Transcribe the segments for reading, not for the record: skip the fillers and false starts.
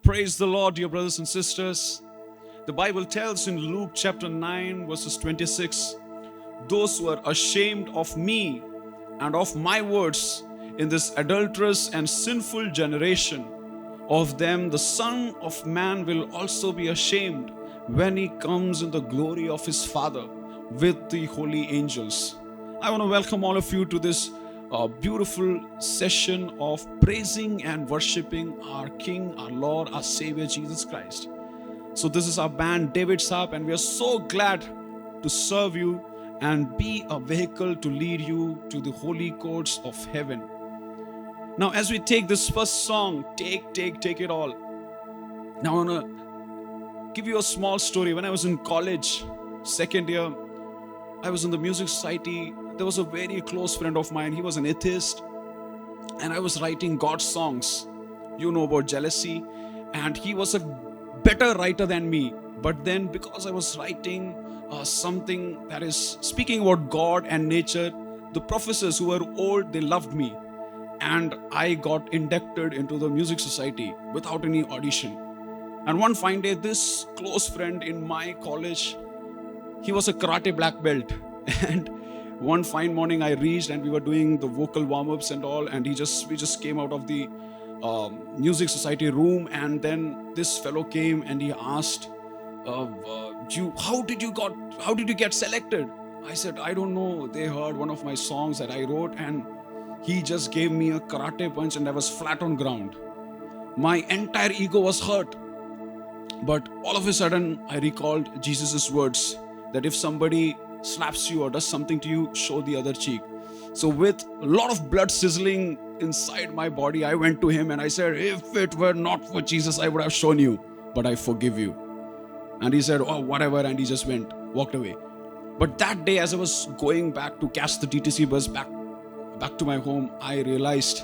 Praise the Lord, dear brothers and sisters. The Bible tells in Luke chapter 9, verses 26, those who are ashamed of me and of my words in this adulterous and sinful generation, of them the Son of Man will also be ashamed when he comes in the glory of his Father with the holy angels. I want to welcome all of you to this beautiful session of praising and worshiping our King, our Lord, our Savior, Jesus Christ. So this is our band, David's Harp, and we are so glad to serve you and be a vehicle to lead you to the holy courts of heaven. Now, as we take this first song, Take It All. Now, I want to give you a small story. When I was in college, second year, I was in the music society. There was a very close friend of mine. He was an atheist, and I was writing God's songs. You know about jealousy, and he was a better writer than me. But then, because I was writing something that is speaking about God and nature, the professors who were old, they loved me, and I got inducted into the music society without any audition. And one fine day, this close friend in my college, he was a karate black belt, and one fine morning I reached and we were doing the vocal warm-ups and all, and we just came out of the music society room, and then this fellow came and he asked, how did you get selected? I said, I don't know. They heard one of my songs that I wrote, and he just gave me a karate punch and I was flat on ground. My entire ego was hurt. But all of a sudden I recalled Jesus' words that if somebody slaps you or does something to you, show the other cheek. So with a lot of blood sizzling inside my body, I went to him and I said, if it were not for Jesus, I would have shown you, but I forgive you. And he said, oh, whatever. And he just walked away. But that day, as I was going back to catch the TTC bus back to my home, I realized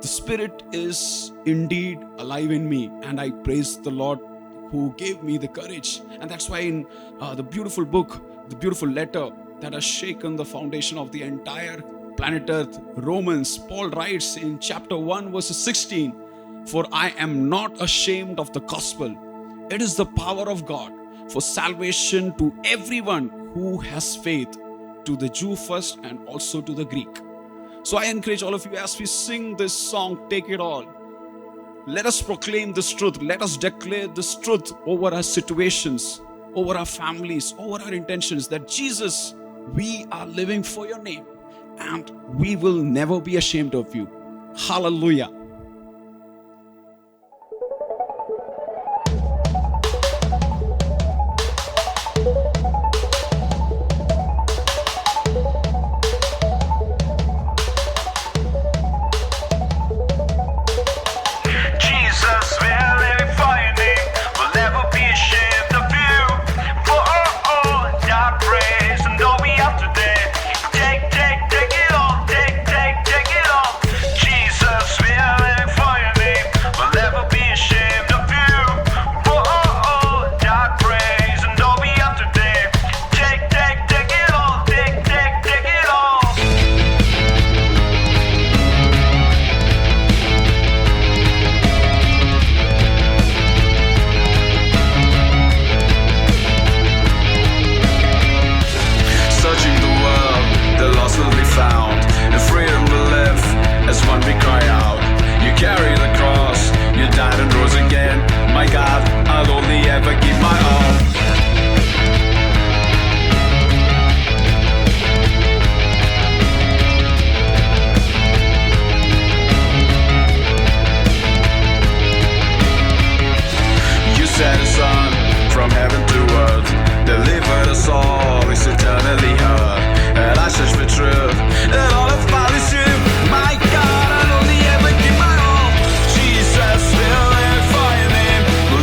the Spirit is indeed alive in me. And I praise the Lord who gave me the courage. And that's why in the beautiful book, the beautiful letter that has shaken the foundation of the entire planet Earth, Romans, Paul writes in chapter 1, verse 16, for I am not ashamed of the gospel. It is the power of God for salvation to everyone who has faith, to the Jew first and also to the Greek. So I encourage all of you, as we sing this song, Take It All, let us proclaim this truth. Let us declare this truth over our situations, over our families, over our intentions, that Jesus, we are living for your name and we will never be ashamed of you. Hallelujah.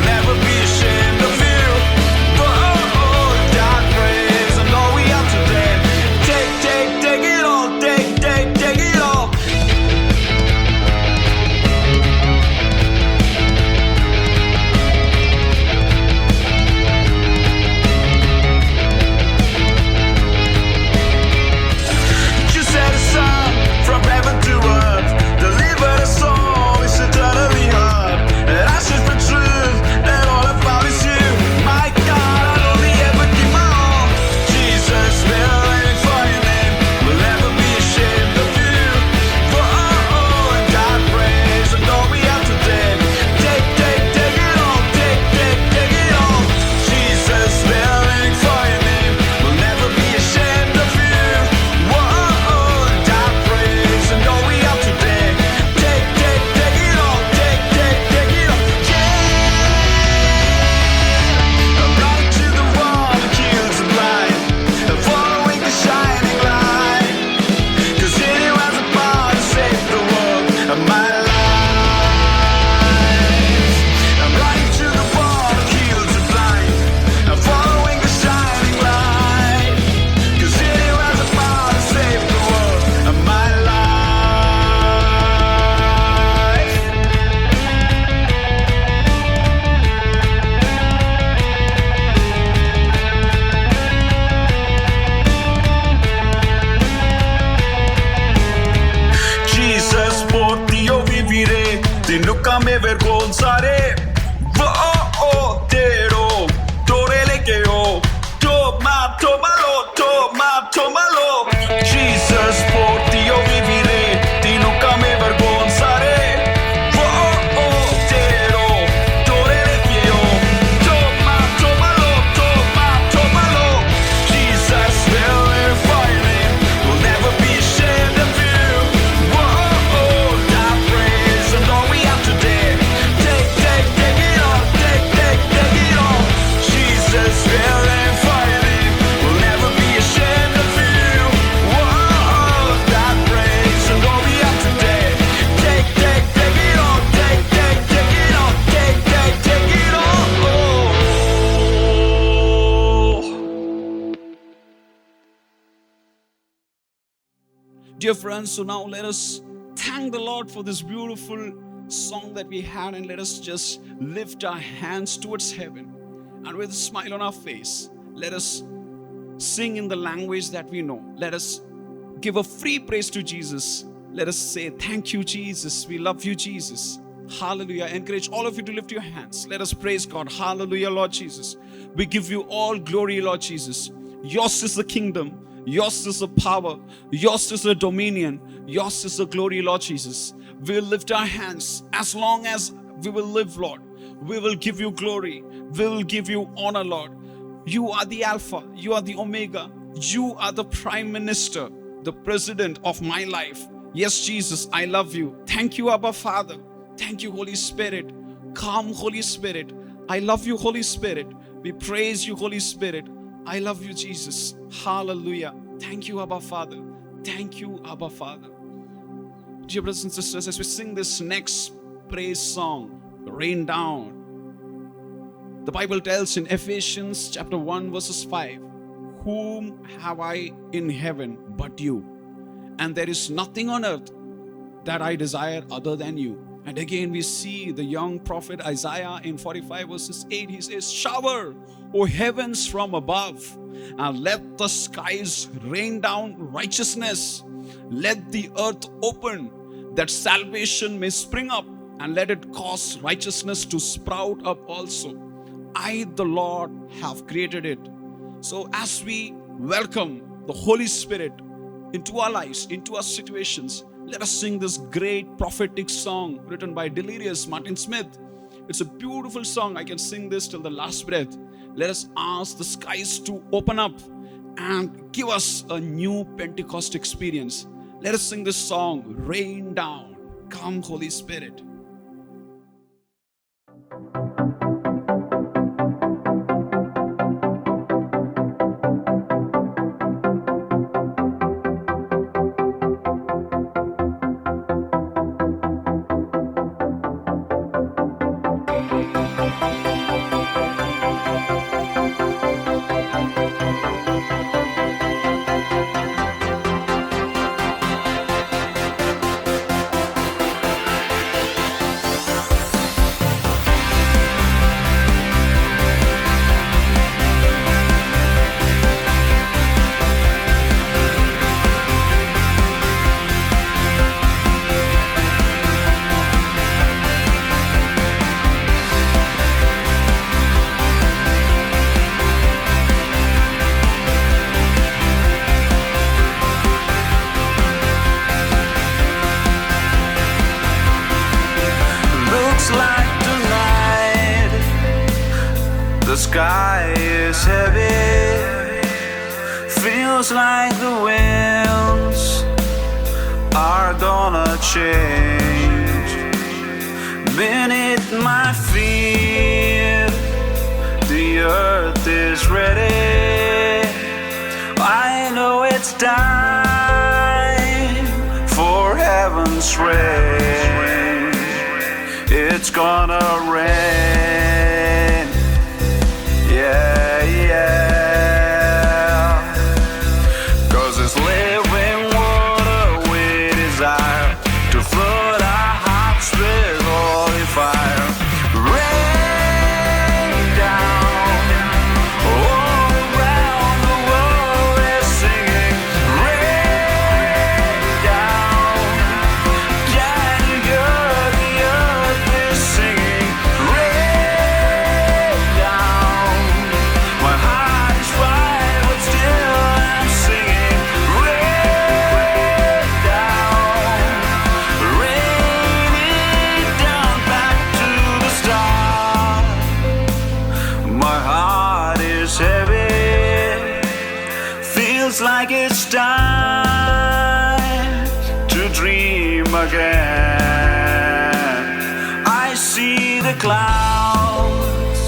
Never be ashamed of you. avergonzaré. Oh, tero, torele que yo. Toma, tómalo, toma, tómalo. Jesus, por ti yo viviré, ti nunca me avergonzaré. Oh, tero, torele que yo. Toma, tómalo, toma, tómalo. Jesus, will and fighting, will never be ashamed of you. Oh, that praise and all we have today. Take it all, take it all. Jesus, will and fighting, will never be ashamed of you. Oh, that praise and all we have today. Take it all, take it all, take it all. Dear friends, so now let us thank the Lord for this beautiful song that we had, and let us just lift our hands towards heaven, and with a smile on our face, let us sing in the language that we know. Let us give a free praise to Jesus. Let us say, thank you, Jesus. We love you, Jesus. Hallelujah. I encourage all of you to lift your hands. Let us praise God. Hallelujah, Lord Jesus. We give you all glory, Lord Jesus. Yours is the kingdom. Yours is the power. Yours is the dominion. Yours is the glory, Lord Jesus. We'll lift our hands as long as we will live, Lord. We will give you glory. We will give you honor, Lord. You are the Alpha. You are the Omega. You are the Prime Minister, the President of my life. Yes, Jesus, I love you. Thank you, Abba Father. Thank you, Holy Spirit. Come, Holy Spirit. I love you, Holy Spirit. We praise you, Holy Spirit. I love you, Jesus. Hallelujah. Thank you, Abba Father. Thank you, Abba Father. Dear brothers and sisters, as we sing this next praise song, Rain Down, the Bible tells in Ephesians chapter 1 verses 5, whom have I in heaven but you? And there is nothing on earth that I desire other than you. And again we see the young prophet Isaiah in 45 verses 8. He says, shower, O heavens from above, and let the skies rain down righteousness. Let the earth open, that salvation may spring up, and let it cause righteousness to sprout up also. I, the Lord, have created it. So as we welcome the Holy Spirit into our lives, into our situations, let us sing this great prophetic song written by Delirious Martin Smith. It's a beautiful song. I can sing this till the last breath. Let us ask the skies to open up and give us a new Pentecost experience. Let us sing this song, Rain Down. Come, Holy Spirit. The sky is heavy, feels like the winds are gonna change. Beneath my feet, the earth is ready. I know it's time for heaven's rain. It's gonna rain. Yeah, yeah. 'Cause it's living water we desire to flood our hearts with holy fire. Rain down all around the world is singing. Rain down, yeah, the earth is singing. like it's time to dream again. I see the clouds,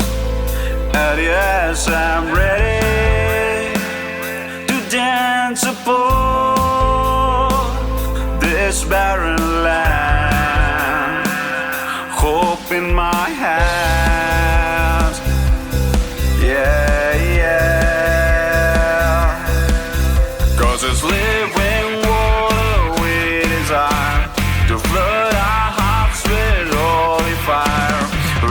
and yes, I'm ready to dance upon this barren land. Hope in my hands, yeah, yeah. 'Cause it's living water we desire to flood our hearts with holy fire.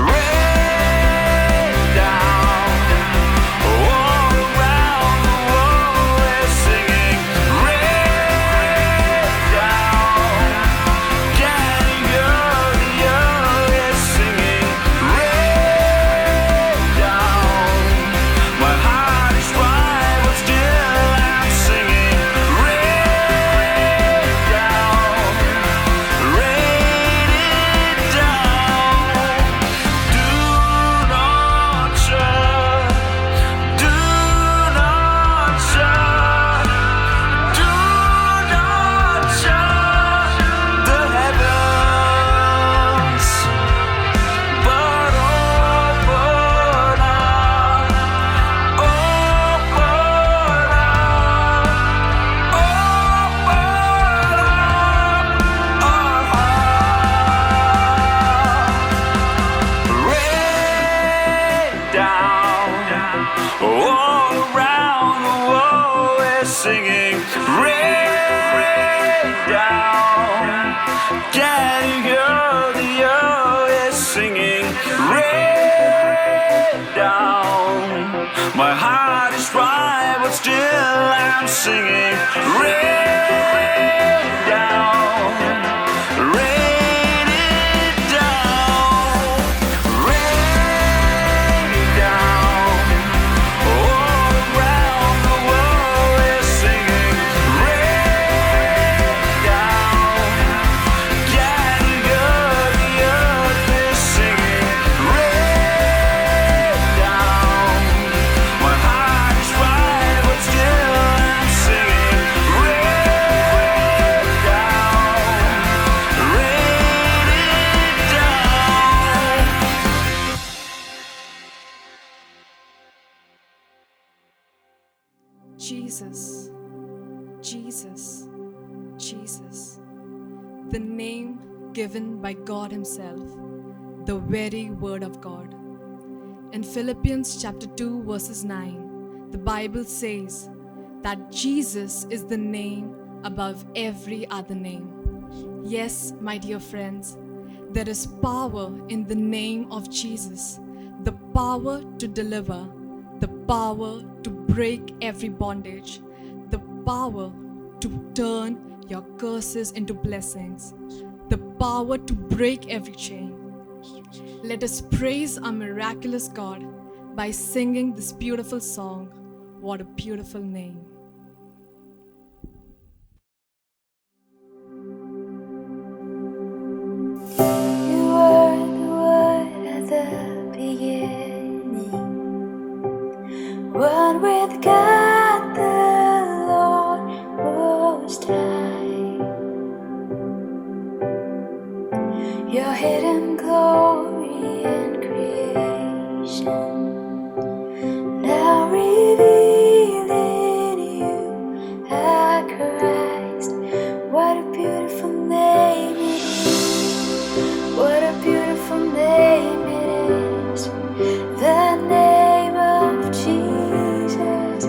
Rain down all around the world, we're singing. Rain down, can you hear the earth is singing? Rain down, my heart is dry, but still I'm singing. Rain down, rain it down. Do not shut, do not shut, do not shut the heavens, but open up, open up, our heart. Rain down all around the world, we're singing. Rain down, can you hear the earth is singing? Rain down, my heart is dry, but still I'm singing. Rain down, rain it down, rain down. All around the world we're singing. Rain down, can you hear the earth is singing? Rain down, my heart is dry, but still I'm singing. Rain down, rain it down. Jesus, Jesus, Jesus, the name given by God Himself, the very Word of God. In Philippians chapter 2 verses 9, the Bible says that Jesus is the name above every other name. Yes, my dear friends, there is power in the name of Jesus, the power to deliver, the power to break every bondage, the power to turn your curses into blessings, the power to break every chain. Let us praise our miraculous God by singing this beautiful song, What a Beautiful Name. You were the Word at the beginning, one with God the Lord Most High. Your hidden glory in creation, now revealed in you are Christ. What a beautiful name it is. What a beautiful name it is. The name of Jesus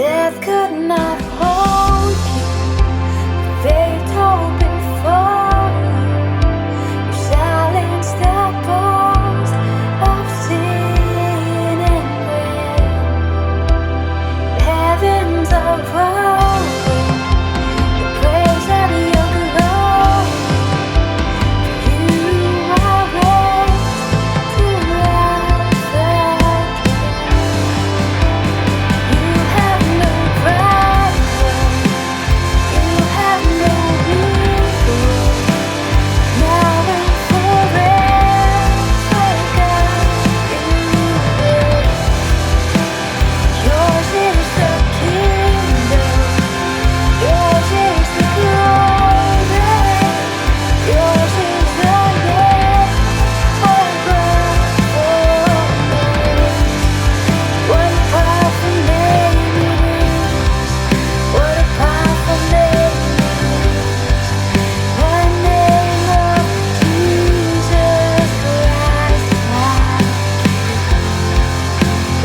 Death could not hold you. They told before you. You silenced the boast of sin and grave. Heavens are rolling the praise of your glory. You are raised to life again. You have no rival. You have no equal. Now and forever, God, you reign. Yours is the kingdom. Yours is the glory. Yours is the name above all names. What a powerful name it is. What a powerful name it is. The name of Jesus Christ, my King.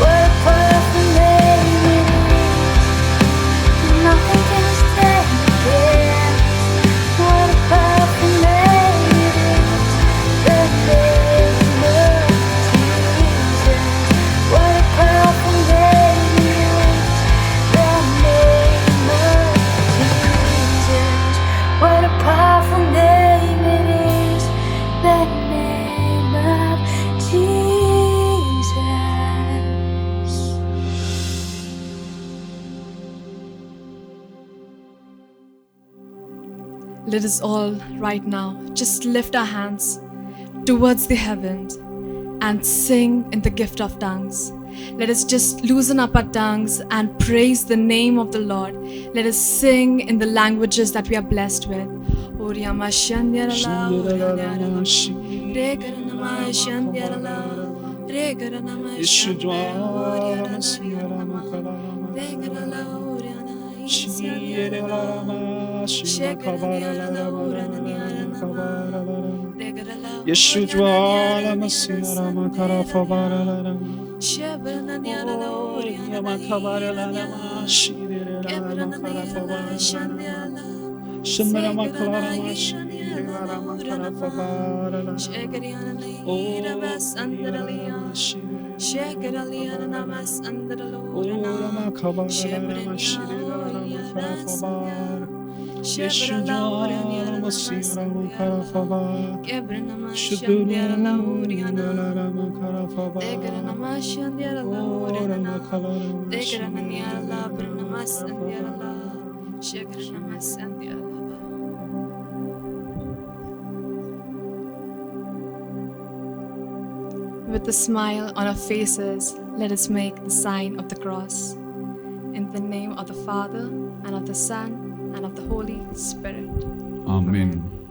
What a powerful name it is. Nothing can stand against. What a powerful name it is. The name of Jesus. What a powerful name it is. The name of Jesus. What a powerful name it is. The name of Jesus. Let us all right now just lift our hands towards the heavens and sing in the gift of tongues. Let us just loosen up our tongues and praise the name of the Lord. Let us sing in the languages that we are blessed with. Oriyama shandyarala, oriyarala. Regaranama shandyarala, regaranama shandyarala, oriyarala, regarala, oriyana, isyandyarala. Yeshua Masira Makara Fabarala Shimara Makara Mashira Makara Fabarala Yeshua Masira Makara Fabar With a smile on our faces, let us make the sign of the cross. In the name of the Father, and of the Son, and of the Holy Spirit. Amen.